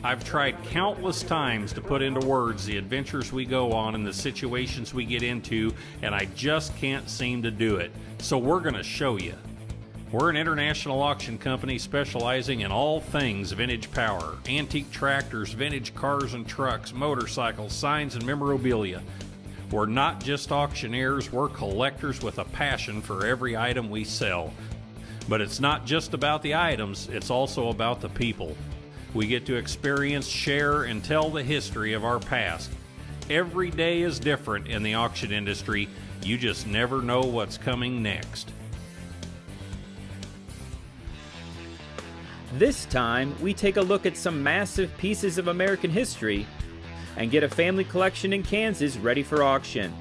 I've tried countless times to put into words the adventures we go on and the situations we get into, and I just can't seem to do it. So we're going to show you. We're an international auction company specializing in all things vintage power, antique tractors, vintage cars and trucks, motorcycles, signs, and memorabilia. We're not just auctioneers, we're collectors with a passion for every item we sell. But it's not just about the items, it's also about the people. We get to experience, share, and tell the history of our past. Every day is different in the auction industry. You just never know what's coming next. This time, we take a look at some massive pieces of American history and get a family collection in Kansas ready for auction.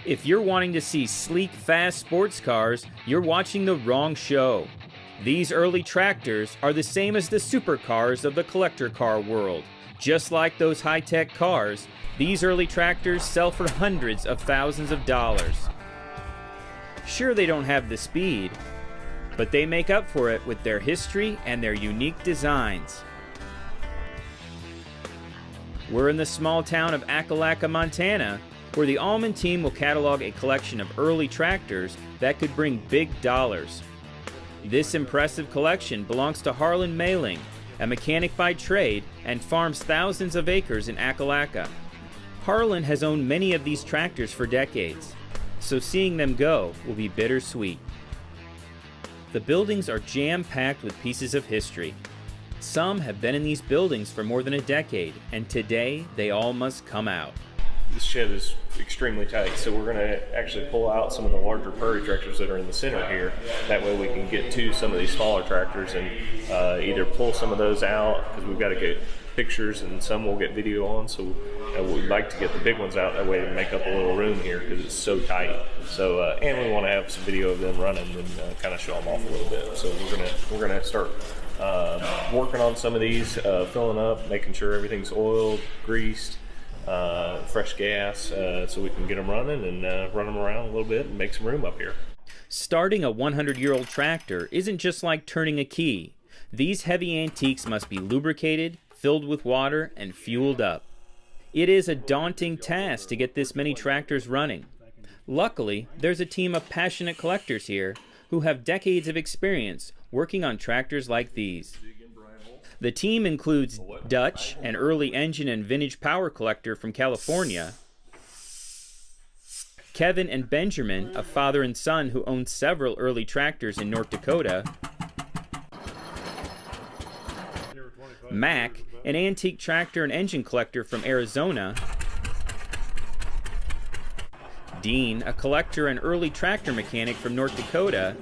If you're wanting to see sleek, fast sports cars, you're watching the wrong show. These early tractors are the same as the supercars of the collector car world. Just like those high-tech cars, these early tractors sell for hundreds of thousands of dollars. Sure, they don't have the speed, but they make up for it with their history and their unique designs. We're in the small town of Acalaca, Montana, where the Aumann team will catalog a collection of early tractors that could bring big dollars. This impressive collection belongs to Harlan Mailing, a mechanic by trade and farms thousands of acres in Acalaca. Harlan has owned many of these tractors for decades, so seeing them go will be bittersweet. The buildings are jam-packed with pieces of history. Some have been in these buildings for more than a decade, and today they all must come out. This shed is extremely tight, so we're going to actually pull out some of the larger prairie tractors that are in the center here. That way we can get to some of these smaller tractors and either pull some of those out, because we've got to get pictures and some we'll get video on, so we'd like to get the big ones out that way to make up a little room here because it's so tight. So and we want to have some video of them running and kind of show them off a little bit. So we're gonna start working on some of these, filling up, making sure everything's oiled, greased, fresh gas, so we can get them running and run them around a little bit and make some room up here. Starting a 100-year-old tractor isn't just like turning a key. These heavy antiques must be lubricated, filled with water, and fueled up. It is a daunting task to get this many tractors running. Luckily, there's a team of passionate collectors here who have decades of experience working on tractors like these. The team includes Dutch, an early engine and vintage power collector from California, Kevin and Benjamin, a father and son who own several early tractors in North Dakota, Mac, an antique tractor and engine collector from Arizona, Dean, a collector and early tractor mechanic from North Dakota,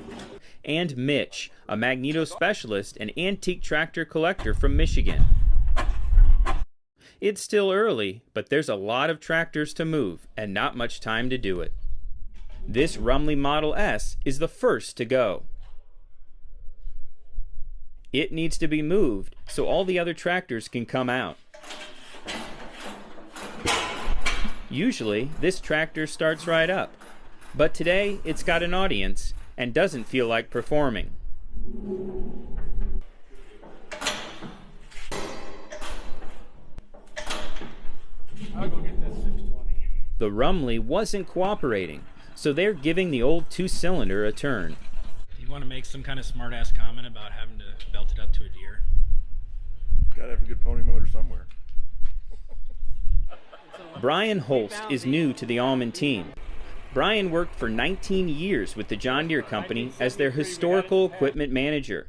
and Mitch, a magneto specialist and antique tractor collector from Michigan. It's still early, but there's a lot of tractors to move and not much time to do it. This Rumley Model S is the first to go. It needs to be moved so all the other tractors can come out. Usually, this tractor starts right up, but today it's got an audience and doesn't feel like performing. I'll go get that 620. The Rumley wasn't cooperating, so they're giving the old two-cylinder a turn. You want to make some kind of smart-ass comment about having to belt it up to a deer? Gotta have a good pony motor somewhere. Brian Holst is new to the Aumann team. Brian worked for 19 years with the John Deere Company as their historical equipment manager.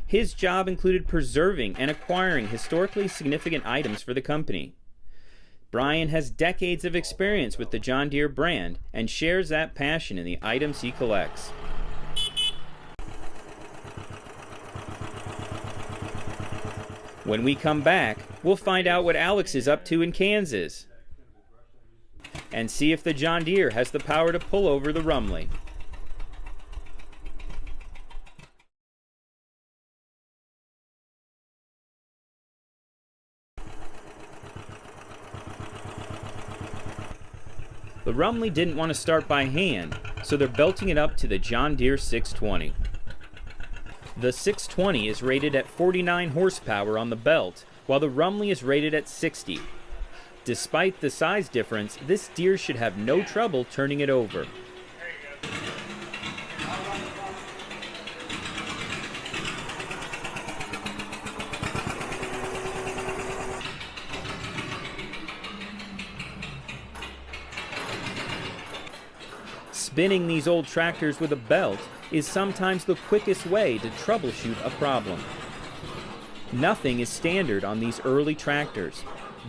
His job included preserving and acquiring historically significant items for the company. Brian has decades of experience with the John Deere brand and shares that passion in the items he collects. When we come back, we'll find out what Alex is up to in Kansas and see if the John Deere has the power to pull over the Rumley. The Rumley didn't want to start by hand, so they're belting it up to the John Deere 620. The 620 is rated at 49 horsepower on the belt, while the Rumley is rated at 60. Despite the size difference, this deer should have no trouble turning it over. Spinning these old tractors with a belt is sometimes the quickest way to troubleshoot a problem. Nothing is standard on these early tractors.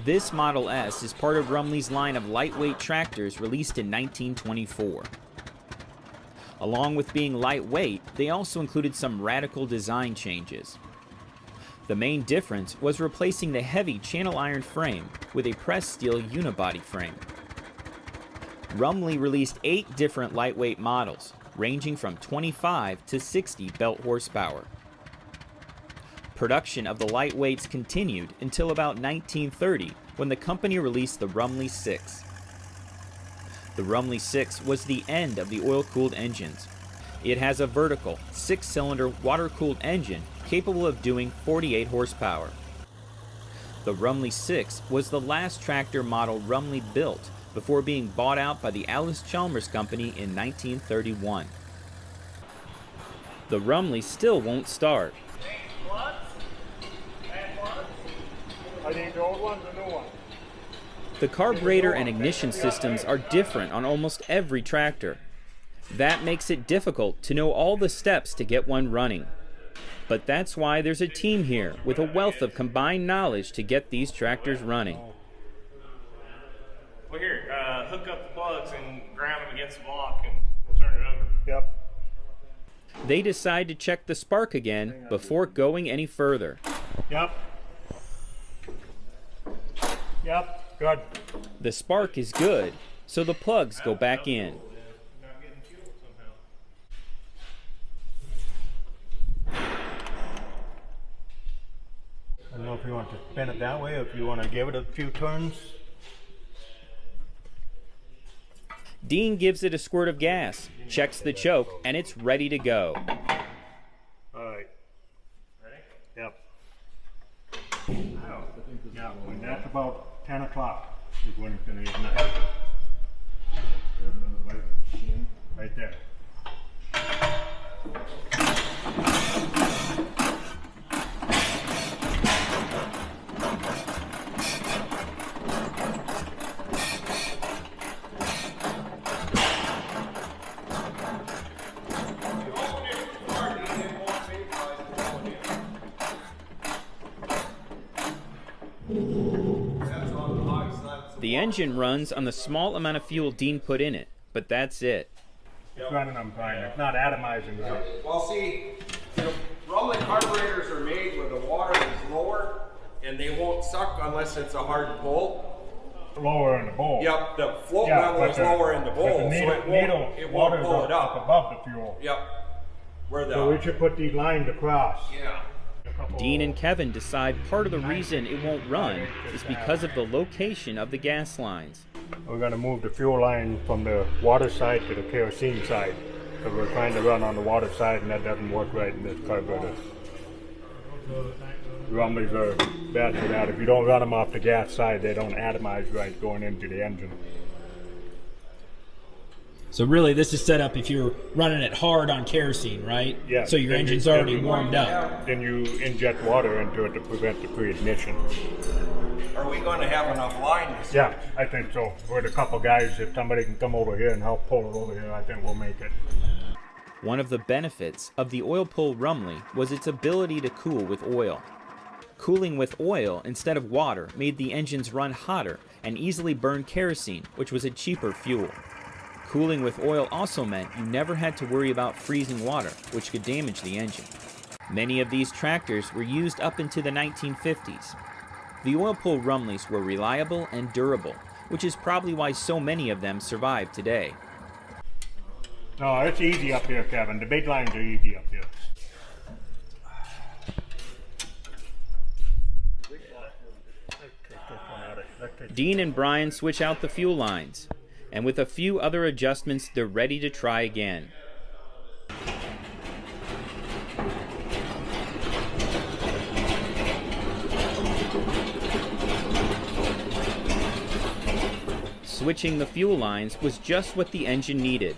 This Model S is part of Rumley's line of lightweight tractors released in 1924. Along with being lightweight, they also included some radical design changes. The main difference was replacing the heavy channel iron frame with a pressed steel unibody frame. Rumley released 8 different lightweight models, ranging from 25 to 60 belt horsepower. Production of the lightweights continued until about 1930, when the company released the Rumley 6. The Rumley 6 was the end of the oil-cooled engines. It has a vertical, 6-cylinder water-cooled engine capable of doing 48 horsepower. The Rumley 6 was the last tractor model Rumley built before being bought out by the Allis-Chalmers Company in 1931. The Rumley still won't start. I need the old ones or new ones? The carburetor and ignition systems are different on almost every tractor. That makes it difficult to know all the steps to get one running. But that's why there's a team here with a wealth of combined knowledge to get these tractors running. Well, here, hook up the plugs and ground them against the block and we'll turn it over. Yep. They decide to check the spark again before going any further. Yep. Yep. Good. The spark is good, so the plugs go back in. Not getting fuel somehow. I don't know if you want to spin it that way or if you want to give it a few turns. Dean gives it a squirt of gas, checks the choke, and it's ready to go. All right. Ready? Yep. Yeah, when that's about 10 o'clock is when it's going to ignite. Right there. The engine runs on the small amount of fuel Dean put in it, but that's it. It's running on fine. It's not atomizing right. Well, see, the Rumley carburetors are made where the water is lower and they won't suck unless it's a hard pull. Lower in the bowl. Yep, the float Yeah, level is lower in the bowl, but the so it won't water's pull it up up. above the fuel. Yep. Where So we the, should put these lines across. yeah. Dean and Kevin decide part of the reason it won't run is because of the location of the gas lines. We're going to move the fuel line from the water side to the kerosene side. Because we're trying to run on the water side and that doesn't work right in this carburetor. Rumleys are bad for that. If you don't run them off the gas side, they don't atomize right going into the engine. So really, this is set up if you're running it hard on kerosene, right? Yeah. So your then engine's you- then already you- warmed up. Then you inject water into it to prevent the pre-ignition. Are we going to have enough line this Yeah, I think so. With a couple guys, if somebody can come over here and help pull it over here, I think we'll make it. One of the benefits of the oil-pull Rumley was its ability to cool with oil. Cooling with oil instead of water made the engines run hotter and easily burn kerosene, which was a cheaper fuel. Cooling with oil also meant you never had to worry about freezing water, which could damage the engine. Many of these tractors were used up into the 1950s. The oil-pull Rumleys were reliable and durable, which is probably why so many of them survive today. No, it's easy up here, Kevin. The big lines are easy up here. Dean and Brian switch out the fuel lines, and with a few other adjustments, they're ready to try again. Switching the fuel lines was just what the engine needed.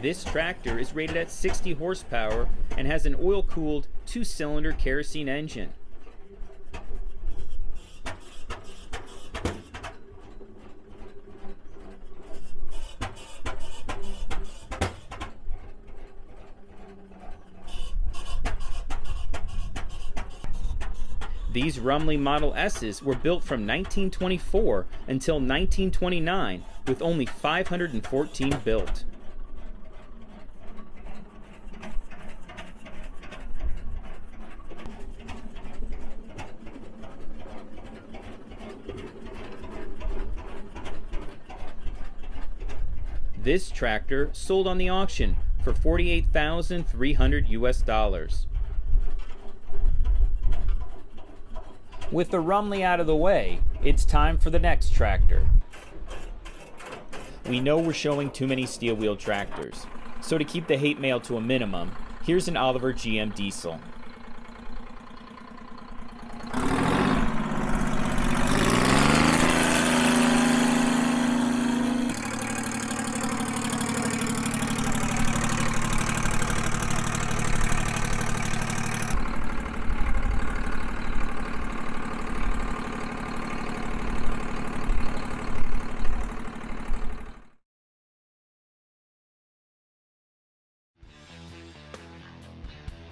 This tractor is rated at 60 horsepower and has an oil-cooled 2-cylinder kerosene engine. These Rumley Model S's were built from 1924 until 1929, with only 514 built. This tractor sold on the auction for $48,300 US. With the Rumley out of the way, it's time for the next tractor. We know we're showing too many steel wheel tractors, so to keep the hate mail to a minimum, here's an Oliver GM diesel.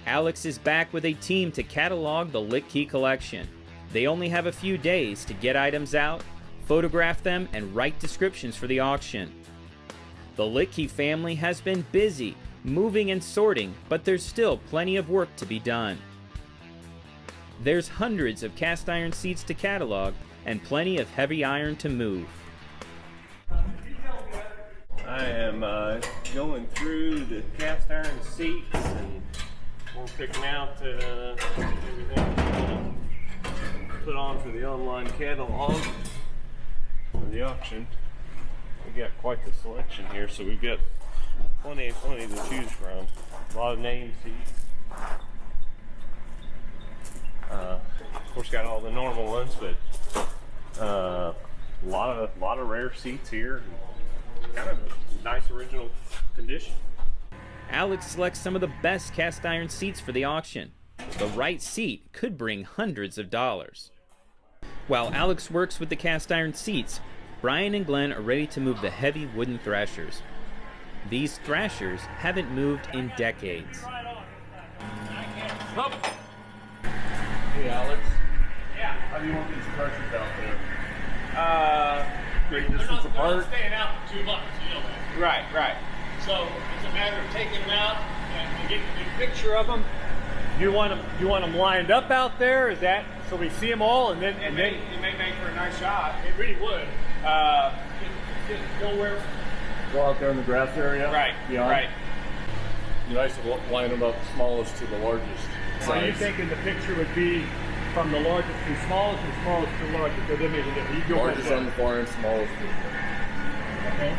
Alex is back with a team to catalog the Lit Key collection. They only have a few days to get items out, photograph them, and write descriptions for the auction. The Lit Key family has been busy, moving and sorting, but there's still plenty of work to be done. There's hundreds of cast iron seats to catalog, and plenty of heavy iron to move. I am going through the cast iron seats, and we're picking out everything to put on for the online catalog for the auction. We got quite the selection here, so we've got plenty to choose from. A lot of name seats. Of course, got all the normal ones, but a lot of rare seats here. Kind of a nice original condition. Alex selects some of the best cast iron seats for the auction. The right seat could bring hundreds of dollars. While Alex works with the cast iron seats, Brian and Glenn are ready to move the heavy wooden thrashers. These thrashers haven't moved in decades. Hey Alex. Yeah. How do you want these thrashers out there? Great distance apart. They're not staying out for 2 months, you know that. Right. So it's a matter of taking them out and getting a big picture of them. You want them lined up out there? Is that so we see them all and then It may make for a nice shot. it really would. Just go where. Go out there in the grass area. Right. Beyond. Right. Be nice to line them up smallest to the largest. So you size. thinking the picture would be from the largest to smallest and smallest to largest? So they make a difference. You go Largest on the far end, smallest. Okay.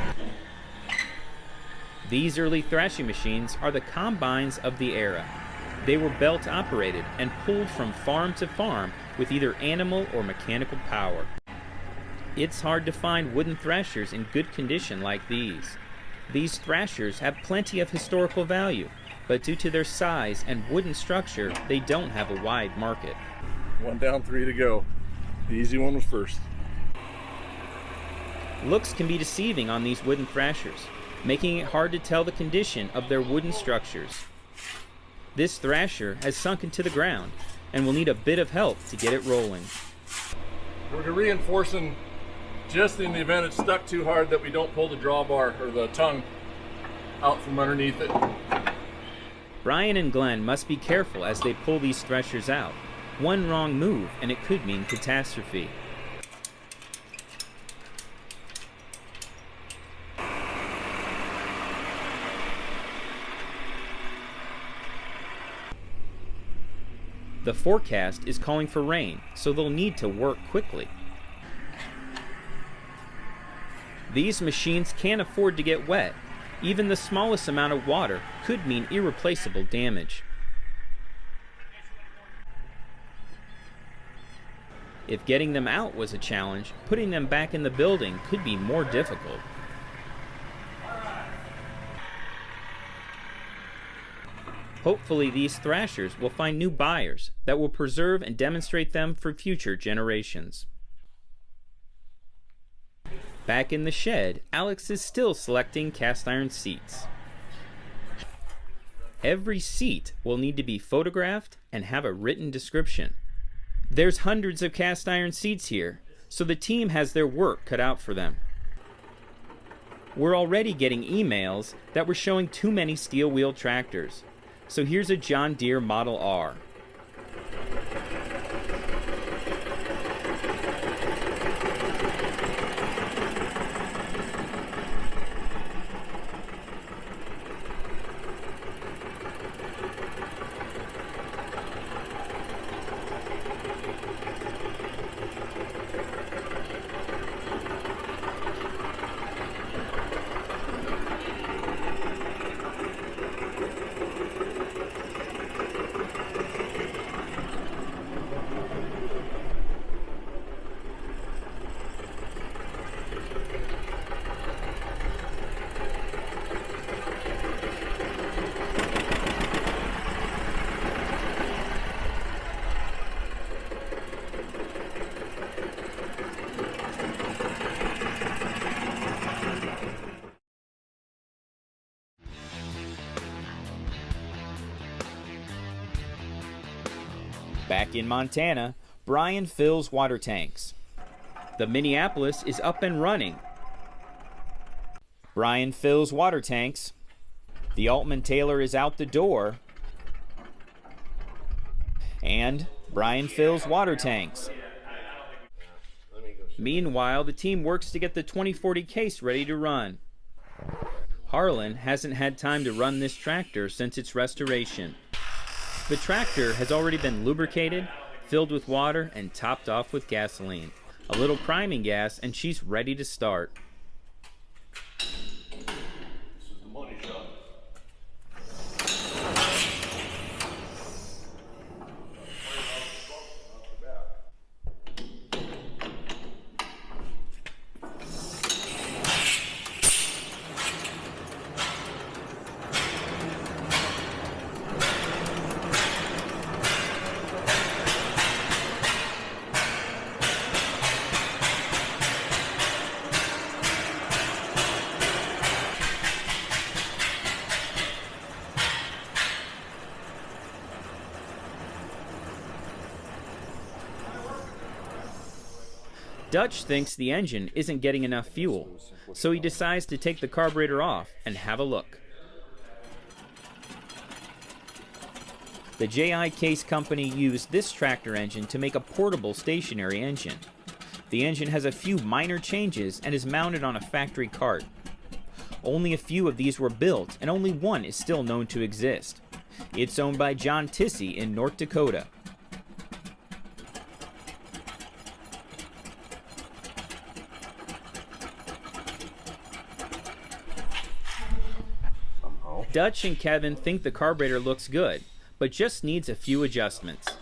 These early thrashing machines are the combines of the era. They were belt operated and pulled from farm to farm with either animal or mechanical power. It's hard to find wooden thrashers in good condition like these. These thrashers have plenty of historical value, but due to their size and wooden structure, they don't have a wide market. 1 down, 3 to go. The easy one was first. Looks can be deceiving on these wooden thrashers, making it hard to tell the condition of their wooden structures. This thrasher has sunk into the ground and will need a bit of help to get it rolling. We're reinforcing just in the event it's stuck too hard that we don't pull the drawbar or the tongue out from underneath it. Brian and Glenn must be careful as they pull these thrashers out. One wrong move and it could mean catastrophe. The forecast is calling for rain, so they'll need to work quickly. These machines can't afford to get wet. Even the smallest amount of water could mean irreplaceable damage. If getting them out was a challenge, putting them back in the building could be more difficult. Hopefully these thrashers will find new buyers that will preserve and demonstrate them for future generations. Back in the shed, Alex is still selecting cast iron seats. Every seat will need to be photographed and have a written description. There's hundreds of cast iron seats here, so the team has their work cut out for them. We're already getting emails that we're showing too many steel wheel tractors. So here's a John Deere Model R. Back in Montana, Brian fills water tanks. The Minneapolis is up and running. Brian fills water tanks. The Altman Taylor is out the door. And Brian fills water tanks. Meanwhile, the team works to get the 2040 case ready to run. Harlan hasn't had time to run this tractor since its restoration. The tractor has already been lubricated, filled with water, and topped off with gasoline. A little priming gas, and she's ready to start. This is the money shot. Dutch thinks the engine isn't getting enough fuel, so he decides to take the carburetor off and have a look. The J.I. Case Company used this tractor engine to make a portable stationary engine. The engine has a few minor changes and is mounted on a factory cart. Only a few of these were built, and only one is still known to exist. It's owned by John Tissey in North Dakota. Dutch and Kevin think the carburetor looks good, but just needs a few adjustments.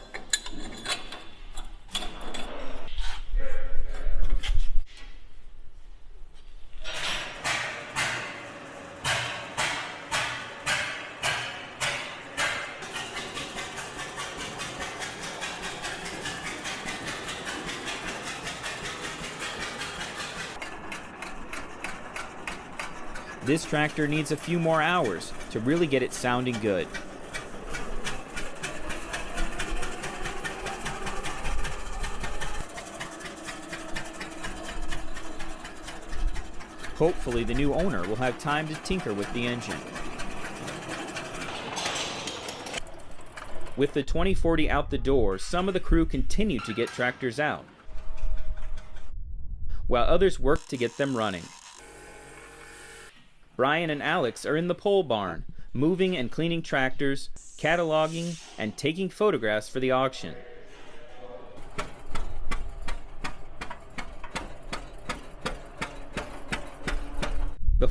This tractor needs a few more hours to really get it sounding good. Hopefully the new owner will have time to tinker with the engine. With the 2040 out the door, some of the crew continue to get tractors out, while others work to get them running. Brian and Alex are in the pole barn, moving and cleaning tractors, cataloging, and taking photographs for the auction.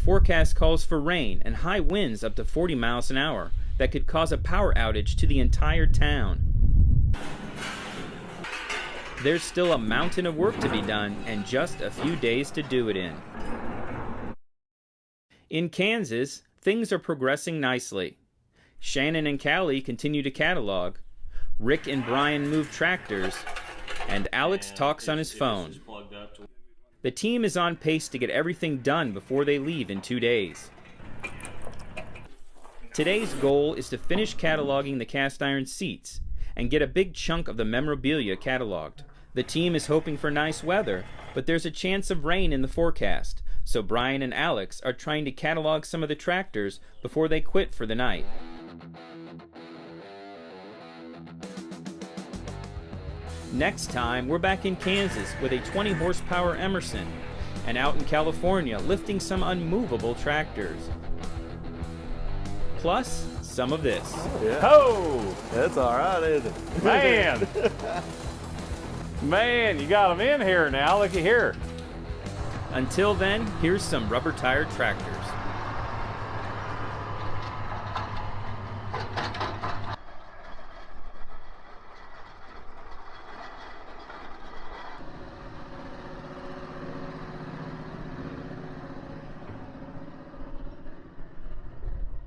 forecast calls for rain and high winds up to 40 miles an hour that could cause a power outage to the entire town. There's still a mountain of work to be done and just a few days to do it in. In Kansas, things are progressing nicely. Shannon and Callie continue to catalog, Rick and Brian move tractors, and Alex talks on his phone. The team is on pace to get everything done before they leave in 2 days. Today's goal is to finish cataloging the cast iron seats and get a big chunk of the memorabilia cataloged. The team is hoping for nice weather, but there's a chance of rain in the forecast, so Brian and Alex are trying to catalog some of the tractors before they quit for the night. Next time, we're back in Kansas with a 20 horsepower Emerson, and out in California lifting some unmovable tractors. Plus, some of this. Yeah. Oh, That's all right, isn't it? man. Man, you got them in here now. Looky here. Until then, here's some rubber-tired tractors.